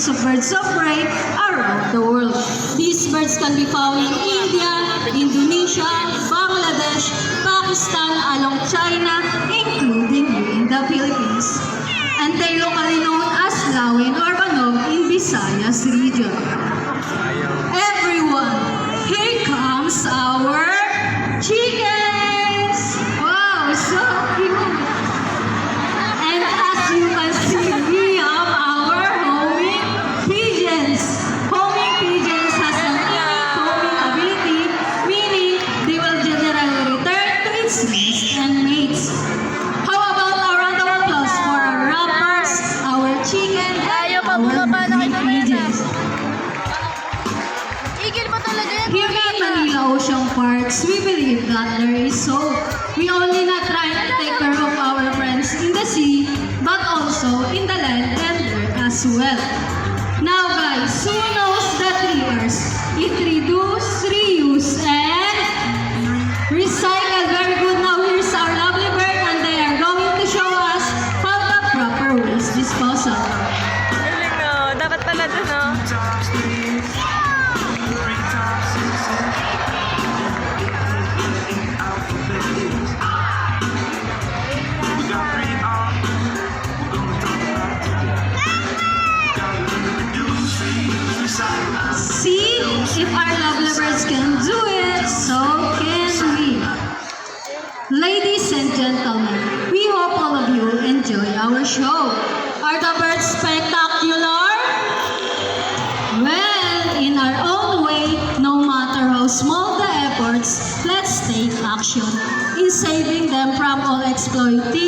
of birds of prey around the world. These birds can be found in India, Indonesia, Bangladesh, Pakistan, along China, including in the Philippines. And they locally known as Lawin or Banog in Visayas region. Everyone, here comes our chickens! Wow, so cute! And as you can see, we have our homing pigeons. Homing pigeons has an innate homing ability, meaning they will generally return to its nest and mates. How about a round of applause for our rappers, our chicken, and our homing pigeons? Igil pa talaga yan. Here in Manila Ocean Parks, we believe that there is hope. We only not try to take care of our friends in the sea, but also in the land and earth as well. Now guys, who knows the 3 R's? It reduce, reuse, and recycle. Very good. Now here's our lovely bird and they are going to show us how the proper waste disposal. Galing no. Dapat pala dun no. See, if our lovely birds can do it, so can we. Ladies and gentlemen, we hope all of you enjoy our show. Are the birds spectacular? Well, in our own way, no matter how small the efforts, let's take action in saving them from all exploitation.